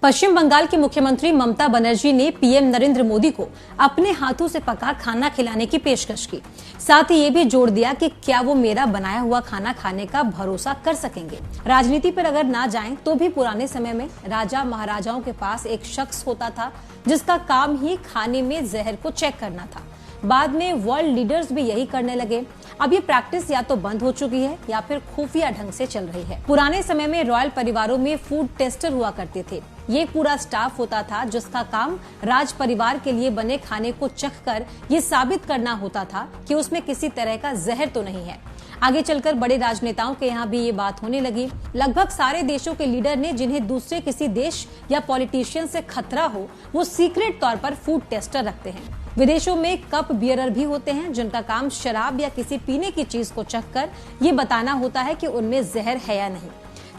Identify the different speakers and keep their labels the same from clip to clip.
Speaker 1: पश्चिम बंगाल की मुख्यमंत्री ममता बनर्जी ने पीएम नरेंद्र मोदी को अपने हाथों से पका खाना खिलाने की पेशकश की। साथ ही ये भी जोड़ दिया कि क्या वो मेरा बनाया हुआ खाना खाने का भरोसा कर सकेंगे। राजनीति पर अगर ना जाएं तो भी पुराने समय में राजा महाराजाओं के पास एक शख्स होता था जिसका काम ही खाने में जहर को चेक करना था। बाद में वर्ल्ड लीडर्स भी यही करने लगे। अब ये प्रैक्टिस या तो बंद हो चुकी है या फिर खुफिया ढंग से चल रही है। पुराने समय में रॉयल परिवारों में फूड टेस्टर हुआ करते थे। ये पूरा स्टाफ होता था जिसका काम राज परिवार के लिए बने खाने को चख कर ये साबित करना होता था कि उसमें किसी तरह का जहर तो नहीं है। आगे चलकर बड़े राजनेताओं के यहाँ भी ये बात होने लगी। लगभग सारे देशों के लीडर ने जिन्हें दूसरे किसी देश या पॉलिटिशियन से खतरा हो वो सीक्रेट तौर पर फूड टेस्टर रखते हैं। विदेशों में कप बियरर भी होते हैं जिनका काम शराब या किसी पीने की चीज को चख कर ये बताना होता है कि उनमें जहर है या नहीं।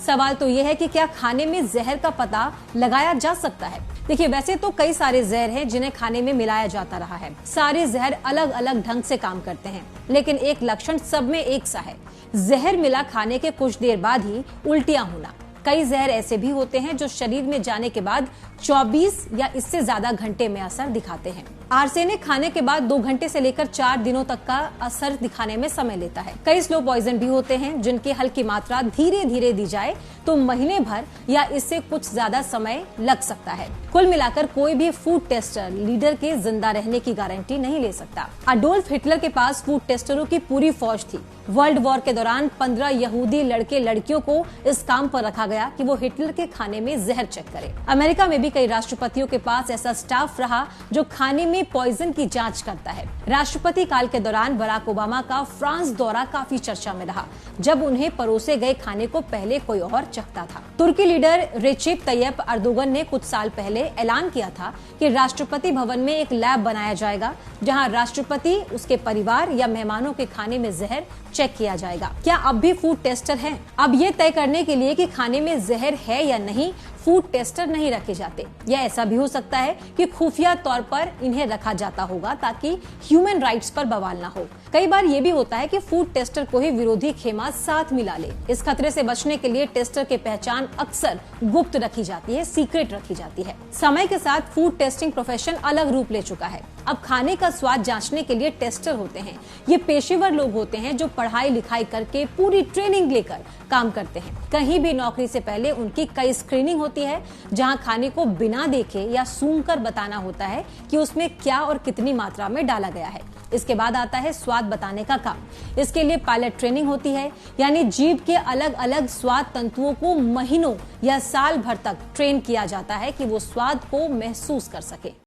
Speaker 1: सवाल तो ये है कि क्या खाने में जहर का पता लगाया जा सकता है। देखिए, वैसे तो कई सारे जहर हैं जिन्हें खाने में मिलाया जाता रहा है। सारे जहर अलग अलग ढंग से काम करते हैं, लेकिन एक लक्षण सब में एक सा है। जहर मिला खाने के कुछ देर बाद ही उल्टियां होना। कई जहर ऐसे भी होते हैं जो शरीर में जाने के बाद 24 या इससे ज्यादा घंटे में असर दिखाते हैं। आर्सेनिक खाने के बाद 2 घंटे से लेकर 4 दिनों तक का असर दिखाने में समय लेता है। कई स्लो पॉइजन भी होते हैं जिनकी हल्की मात्रा धीरे धीरे दी जाए तो महीने भर या इससे कुछ ज्यादा समय लग सकता है। कुल मिलाकर कोई भी फूड टेस्टर लीडर के जिंदा रहने की गारंटी नहीं ले सकता। अडोल्फ हिटलर के पास फूड टेस्टरों की पूरी फौज थी। वर्ल्ड वॉर के दौरान 15 यहूदी लड़के लड़कियों को इस काम पर रखा गया कि वो हिटलर के खाने में जहर चेक करे। अमेरिका में भी कई राष्ट्रपतियों के पास ऐसा स्टाफ रहा जो खाने में पॉइजन की जांच करता है। राष्ट्रपति काल के दौरान बराक ओबामा का फ्रांस दौरा काफी चर्चा में रहा, जब उन्हें परोसे गए खाने को पहले कोई और चखता था। तुर्की लीडर रेसिप तैयप अर्दोगन ने कुछ साल पहले ऐलान किया था कि राष्ट्रपति भवन में एक लैब बनाया जाएगा जहां राष्ट्रपति, उसके परिवार या मेहमानों के खाने में जहर चेक किया जाएगा। क्या अब भी फूड टेस्टर हैं? अब ये तय करने के लिए कि खाने में जहर है या नहीं फूड टेस्टर नहीं रखे जाते, या ऐसा भी हो सकता है कि खुफिया तौर पर इन्हें रखा जाता होगा ताकि ह्यूमन राइट्स पर बवाल ना हो। कई बार ये भी होता है कि फूड टेस्टर को ही विरोधी खेमा साथ मिला ले। इस खतरे से बचने के लिए टेस्टर की पहचान अक्सर गुप्त रखी जाती है, सीक्रेट रखी जाती है। समय के साथ फूड टेस्टिंग प्रोफेशन अलग रूप ले चुका है। अब खाने का स्वाद जांचने के लिए टेस्टर होते हैं। ये पेशेवर लोग होते हैं जो पढ़ाई लिखाई करके पूरी ट्रेनिंग लेकर काम करते हैं। कहीं भी नौकरी से पहले उनकी कई स्क्रीनिंग होती है जहां खाने को बिना देखे या सूंघकर बताना होता है कि उसमें क्या और कितनी मात्रा में डाला गया है। इसके बाद आता है स्वाद बताने का काम। इसके लिए पायलट ट्रेनिंग होती है, यानी जीभ के अलग अलग स्वाद तंतुओं को महीनों या साल भर तक ट्रेन किया जाता है कि वो स्वाद को महसूस कर सके।